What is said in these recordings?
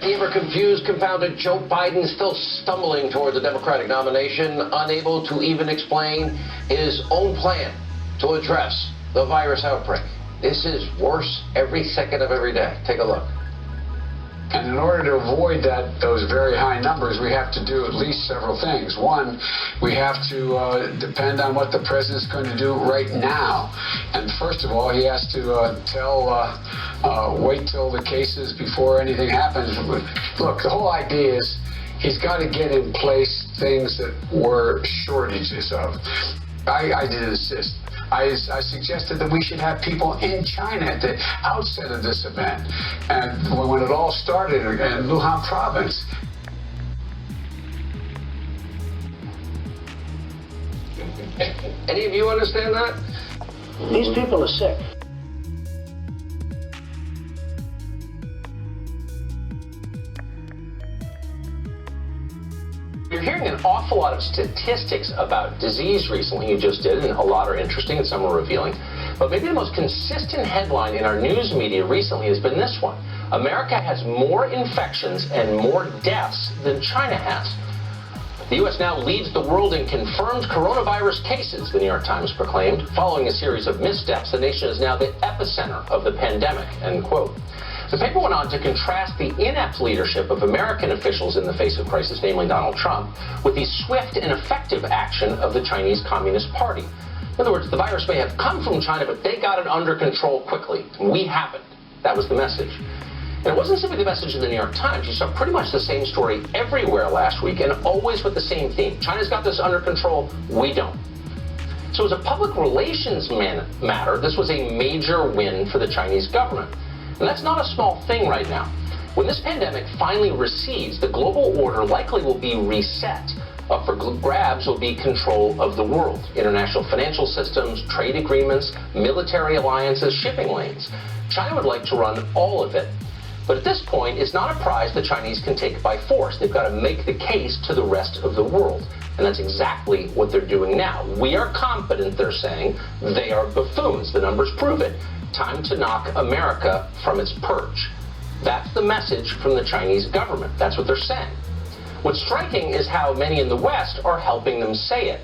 The ever-confused, confounded Joe Biden still stumbling toward the Democratic nomination, unable to even explain his own plan to address the virus outbreak. This is worse every second of every day. Take a look. And in order to avoid those very high numbers, we have to do at least several things. One, we have to depend on what the president's going to do right now. And first of all, he has to wait till the cases before anything happens. Look, the whole idea is he's got to get in place things that were shortages of. I did insist. I suggested that we should have people in China at the outset of this event. And when it all started in Wuhan province. Any of you understand that? These people are sick. You're hearing an awful lot of statistics about disease recently. You just did, and a lot are interesting and some are revealing. But maybe the most consistent headline in our news media recently has been this one. America has more infections and more deaths than China has. The U.S. now leads the world in confirmed coronavirus cases, the New York Times proclaimed. Following a series of missteps, the nation is now the epicenter of the pandemic, end quote. The paper went on to contrast the inept leadership of American officials in the face of crisis, namely Donald Trump, with the swift and effective action of the Chinese Communist Party. In other words, the virus may have come from China, but they got it under control quickly. We haven't. That was the message. And it wasn't simply the message in the New York Times. You saw pretty much the same story everywhere last week, and always with the same theme. China's got this under control. We don't. So as a public relations matter, this was a major win for the Chinese government. And that's not a small thing right now. When this pandemic finally recedes, the global order likely will be reset. Up for grabs will be control of the world. International financial systems, trade agreements, military alliances, shipping lanes. China would like to run all of it. But at this point, it's not a prize the Chinese can take by force. They've got to make the case to the rest of the world. And that's exactly what they're doing now. We are competent, they're saying. They are buffoons. The numbers prove it. Time to knock America from its perch. That's the message from the Chinese government. That's what they're saying. What's striking is how many in the West are helping them say it.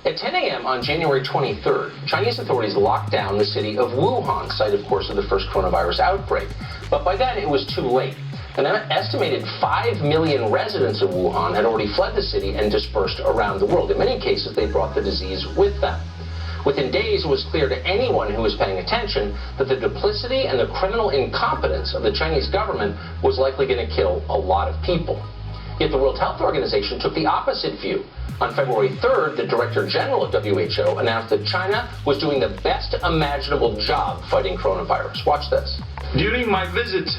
At 10 a.m. on January 23rd, Chinese authorities locked down the city of Wuhan, site, of course, of the first coronavirus outbreak. But by then, it was too late. An estimated 5 million residents of Wuhan had already fled the city and dispersed around the world. In many cases, they brought the disease with them. Within days, it was clear to anyone who was paying attention that the duplicity and the criminal incompetence of the Chinese government was likely going to kill a lot of people. Yet the World Health Organization took the opposite view. On February 3rd, the Director General of WHO announced that China was doing the best imaginable job fighting coronavirus. Watch this. During my visit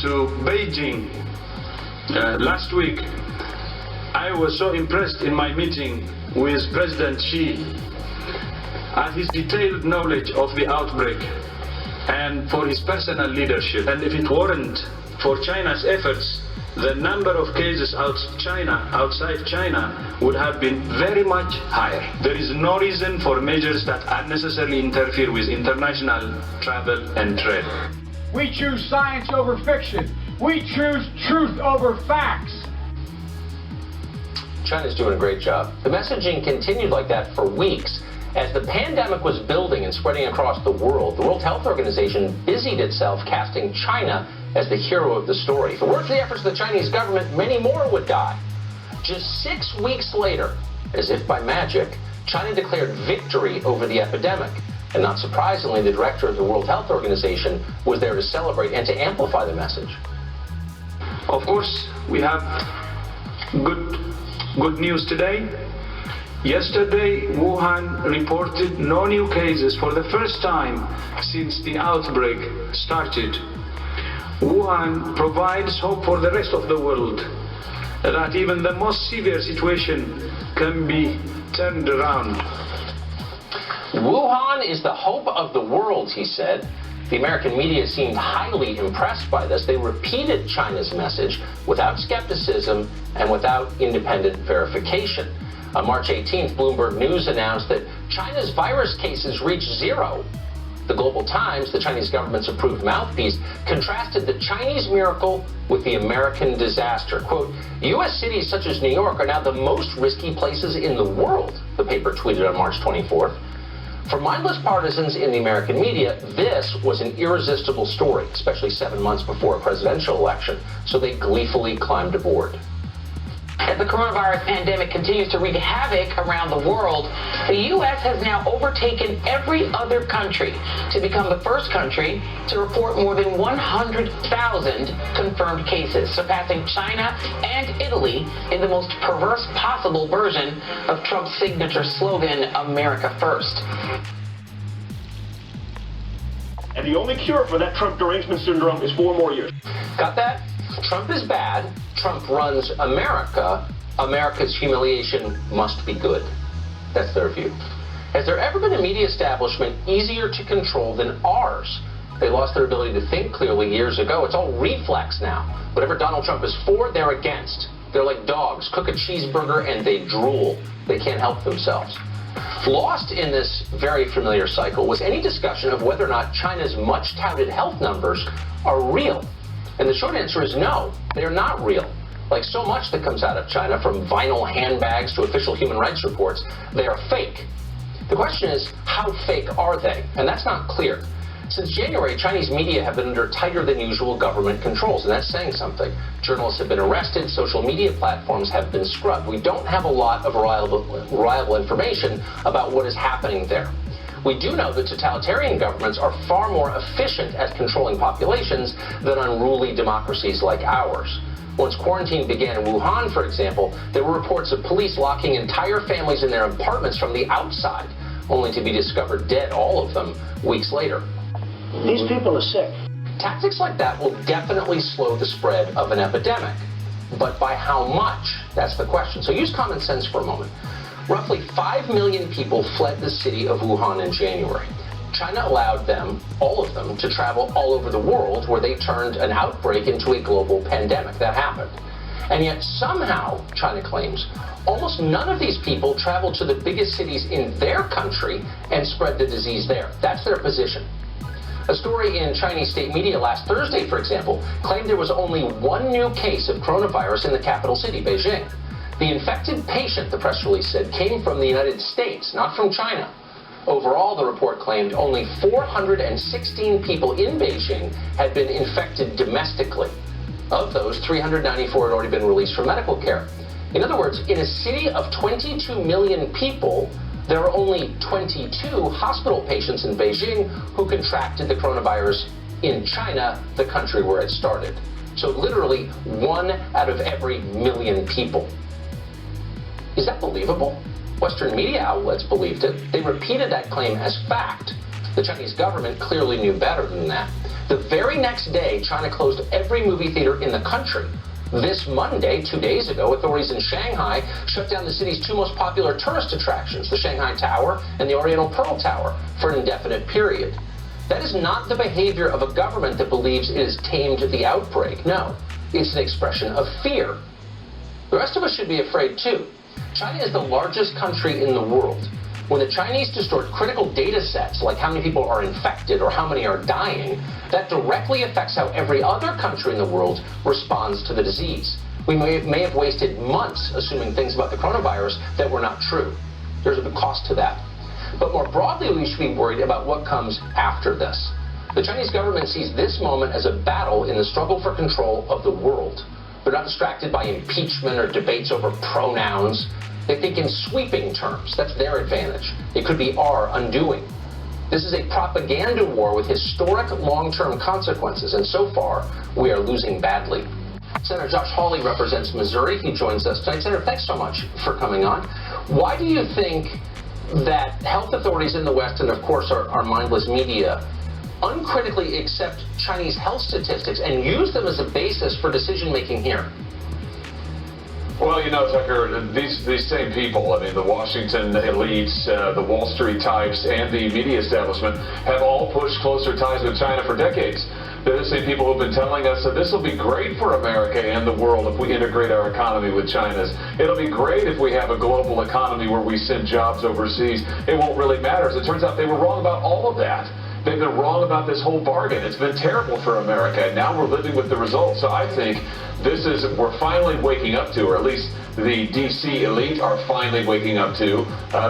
to Beijing last week, I was so impressed in my meeting with President Xi at his detailed knowledge of the outbreak and for his personal leadership. And if it weren't for China's efforts, the number of cases outside China would have been very much higher. There is no reason for measures that unnecessarily interfere with international travel and trade. We choose science over fiction. We choose truth over facts. China's doing a great job. The messaging continued like that for weeks. As the pandemic was building and spreading across the World Health Organization busied itself casting China as the hero of the story. If it weren't for the efforts of the Chinese government, many more would die. Just 6 weeks later, as if by magic, China declared victory over the epidemic. And not surprisingly, the director of the World Health Organization was there to celebrate and to amplify the message. Of course, we have good news today. Yesterday, Wuhan reported no new cases for the first time since the outbreak started. Wuhan provides hope for the rest of the world that even the most severe situation can be turned around. Wuhan is the hope of the world, he said. The American media seemed highly impressed by this. They repeated China's message without skepticism and without independent verification. On March 18th, Bloomberg News announced that China's virus cases reached zero. The Global Times, the Chinese government's approved mouthpiece, contrasted the Chinese miracle with the American disaster. Quote, U.S. cities such as New York are now the most risky places in the world, the paper tweeted on March 24th. For mindless partisans in the American media, this was an irresistible story, especially 7 months before a presidential election, so they gleefully climbed aboard. As the coronavirus pandemic continues to wreak havoc around the world, the U.S. has now overtaken every other country to become the first country to report more than 100,000 confirmed cases, surpassing China and Italy in the most perverse possible version of Trump's signature slogan, America First. And the only cure for that Trump derangement syndrome is 4 more years. Got that? Trump is bad. Trump runs America. America's humiliation must be good. That's their view. Has there ever been a media establishment easier to control than ours? They lost their ability to think clearly years ago. It's all reflex now. Whatever Donald Trump is for, they're against. They're like dogs. Cook a cheeseburger and they drool. They can't help themselves. Lost in this very familiar cycle was any discussion of whether or not China's much-touted health numbers are real. And the short answer is no, they're not real. Like so much that comes out of China, from vinyl handbags to official human rights reports, they are fake. The question is, how fake are they? And that's not clear. Since January, Chinese media have been under tighter than usual government controls, and that's saying something. Journalists have been arrested, social media platforms have been scrubbed. We don't have a lot of reliable information about what is happening there. We do know that totalitarian governments are far more efficient at controlling populations than unruly democracies like ours. Once quarantine began in Wuhan, for example, there were reports of police locking entire families in their apartments from the outside, only to be discovered dead, all of them, weeks later. These people are sick. Tactics like that will definitely slow the spread of an epidemic. But by how much? That's the question. So use common sense for a moment. Roughly 5 million people fled the city of Wuhan in January. China allowed them, all of them, to travel all over the world, where they turned an outbreak into a global pandemic. That happened. And yet somehow, China claims, almost none of these people traveled to the biggest cities in their country and spread the disease there. That's their position. A story in Chinese state media last Thursday, for example, claimed there was only one new case of coronavirus in the capital city, Beijing. The infected patient, the press release said, came from the United States, not from China. Overall, the report claimed only 416 people in Beijing had been infected domestically. Of those, 394 had already been released for medical care. In other words, in a city of 22 million people, there are only 22 hospital patients in Beijing who contracted the coronavirus in China, the country where it started. So literally 1 out of every million people. Is that believable? Western media outlets believed it. They repeated that claim as fact. The Chinese government clearly knew better than that. The very next day, China closed every movie theater in the country. This Monday, 2 days ago, authorities in Shanghai shut down the city's 2 most popular tourist attractions, the Shanghai Tower and the Oriental Pearl Tower, for an indefinite period. That is not the behavior of a government that believes it has tamed the outbreak. No, it's an expression of fear. The rest of us should be afraid too. China is the largest country in the world. When the Chinese distort critical data sets, like how many people are infected or how many are dying, that directly affects how every other country in the world responds to the disease. We may have wasted months assuming things about the coronavirus that were not true. There's a big cost to that. But more broadly, we should be worried about what comes after this. The Chinese government sees this moment as a battle in the struggle for control of the world. They're not distracted by impeachment or debates over pronouns. They think in sweeping terms. That's their advantage. It could be our undoing. This is a propaganda war with historic long-term consequences, and so far, we are losing badly. Senator Josh Hawley represents Missouri. He joins us tonight. Senator, thanks so much for coming on. Why do you think that health authorities in the West, and of course our mindless media, uncritically accept Chinese health statistics and use them as a basis for decision-making here? Well, you know, Tucker, these same people, I mean, the Washington elites, the Wall Street types, and the media establishment have all pushed closer ties with China for decades. They're the same people who have been telling us that this will be great for America and the world if we integrate our economy with China's. It'll be great if we have a global economy where we send jobs overseas. It won't really matter. As it turns out, they were wrong about all of that. They've been wrong about this whole bargain. It's been terrible for America, and now we're living with the results. So I think we're finally waking up to, or at least the D.C. elite are finally waking up to,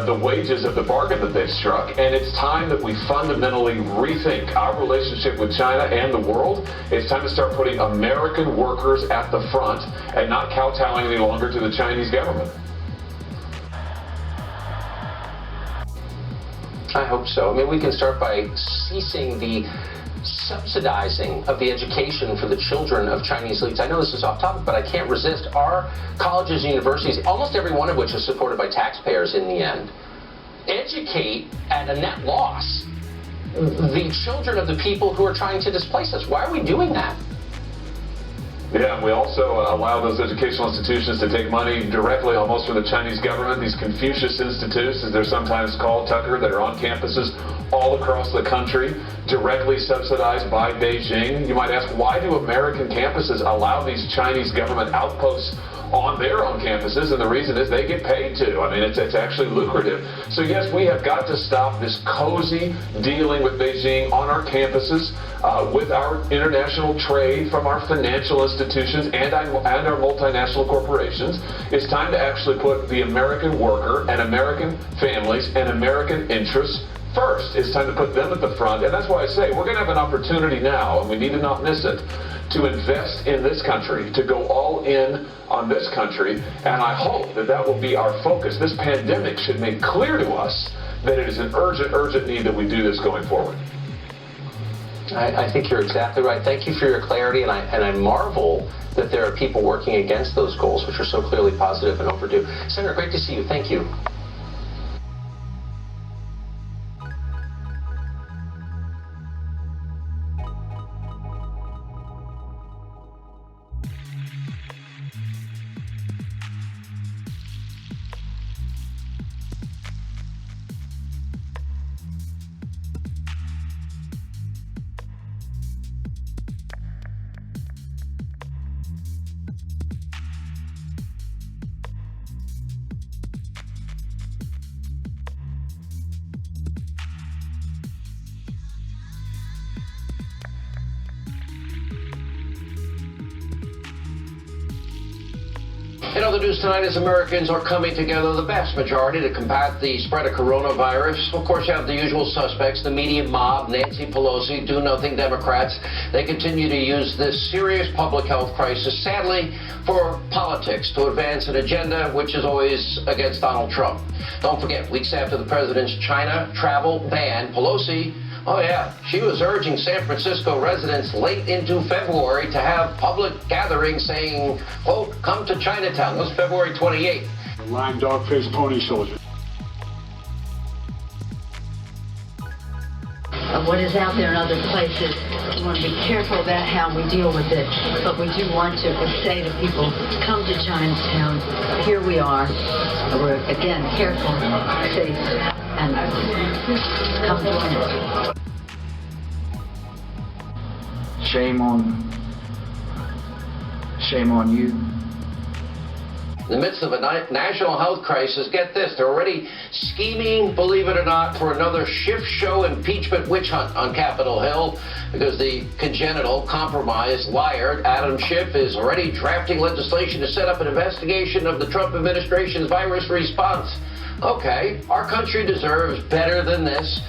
the wages of the bargain that they've struck. And it's time that we fundamentally rethink our relationship with China and the world. It's time to start putting American workers at the front and not kowtowing any longer to the Chinese government. I hope so. I mean, we can start by ceasing the subsidizing of the education for the children of Chinese elites. I know this is off topic, but I can't resist. Our colleges and universities, almost every one of which is supported by taxpayers in the end, educate at a net loss the children of the people who are trying to displace us. Why are we doing that? Yeah, and we also allow those educational institutions to take money directly almost from the Chinese government. These Confucius Institutes, as they're sometimes called, Tucker, that are on campuses all across the country, directly subsidized by Beijing. You might ask, why do American campuses allow these Chinese government outposts on their own campuses? And the reason is they get paid to. I mean, it's actually lucrative. So yes, we have got to stop this cozy dealing with Beijing on our campuses, with our international trade from our financial institutions and our multinational corporations. It's time to actually put the American worker and American families and American interests first. It's time to put them at the front. And that's why I say we're going to have an opportunity now, and we need to not miss it, to invest in this country, to go all in on this country, and I hope that that will be our focus. This pandemic should make clear to us that it is an urgent need that we do this going forward. I think you're exactly right. Thank you for your clarity, and I marvel that there are people working against those goals, which are so clearly positive and overdue. Senator, great to see you. Thank you. In other news tonight, as Americans are coming together, the vast majority, to combat the spread of coronavirus. Of course, you have the usual suspects, the media mob, Nancy Pelosi, do-nothing Democrats. They continue to use this serious public health crisis, sadly, for politics, to advance an agenda which is always against Donald Trump. Don't forget, weeks after the president's China travel ban, Pelosi, oh yeah, she was urging San Francisco residents late into February to have public gatherings saying, quote, come to Chinatown. That was February 28th. Lying dog-faced pony soldier. What is out there in other places, we want to be careful about how we deal with it. But we do want to say to people, come to Chinatown. Here we are. We're, again, careful, safe, and come join us. Shame on you. In the midst of a national health crisis, get this, they're already scheming, believe it or not, for another Schiff show impeachment witch hunt on Capitol Hill, because the congenital, compromised liar, Adam Schiff, is already drafting legislation to set up an investigation of the Trump administration's virus response. Okay, our country deserves better than this.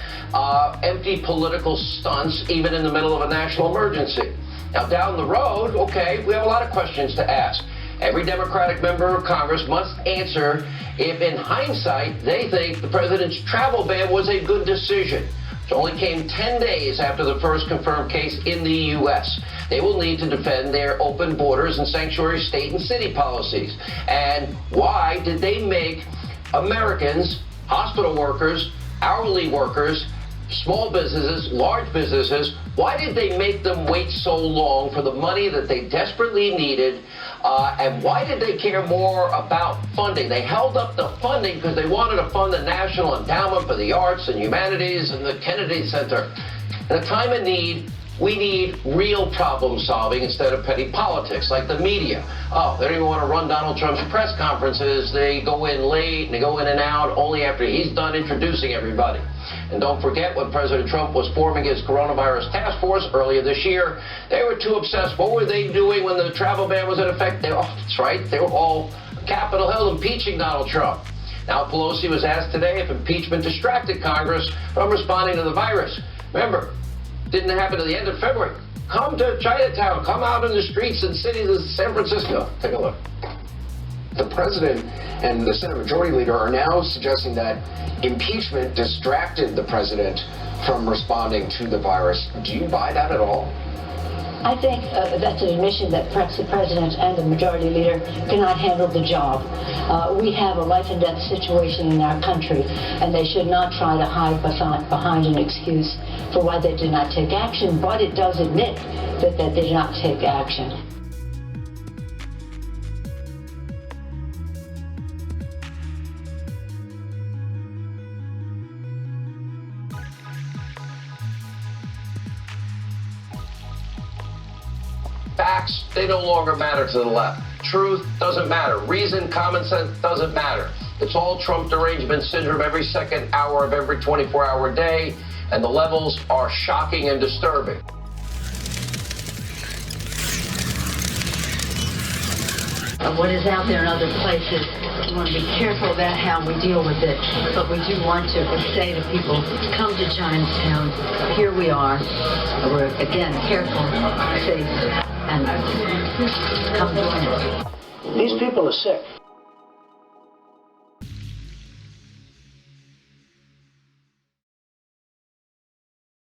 Empty political stunts, even in the middle of a national emergency. Now, down the road, okay, we have a lot of questions to ask. Every Democratic member of Congress must answer if, in hindsight, they think the president's travel ban was a good decision. It only came 10 days after the first confirmed case in the U.S. They will need to defend their open borders and sanctuary state and city policies. And why did they make Americans, hospital workers, hourly workers, small businesses, large businesses, why did they make them wait so long for the money that they desperately needed? And why did they care more about funding? They held up the funding because they wanted to fund the National Endowment for the Arts and Humanities and the Kennedy Center. In a time of need, We need real problem solving instead of petty politics, like the media. Oh, they don't even want to run Donald Trump's press conferences. They go in late and they go in and out only after he's done introducing everybody. And don't forget, when President Trump was forming his coronavirus task force earlier this year, they were too obsessed. What were they doing when the travel ban was in effect? That's right, they were all Capitol Hill impeaching Donald Trump. Now, Pelosi was asked today if impeachment distracted Congress from responding to the virus. Remember, didn't happen to the end of February. Come to Chinatown. Come out in the streets and cities of San Francisco. Take a look. The president and the Senate Majority Leader are now suggesting that impeachment distracted the president from responding to the virus. Do you buy that at all? I think that's an admission that perhaps the president and the majority leader cannot handle the job. We have a life and death situation in our country, and they should not try to hide behind an excuse for why they did not take action, but it does admit that they did not take action. Facts, they no longer matter to the left. Truth doesn't matter. Reason, common sense doesn't matter. It's all Trump derangement syndrome every second hour of every 24-hour day, and the levels are shocking and disturbing. What is out there in other places, we want to be careful about how we deal with it, but we do want to say to people, come to Chinatown, here we are. We're, again, careful, safe, and come join us. These people are sick.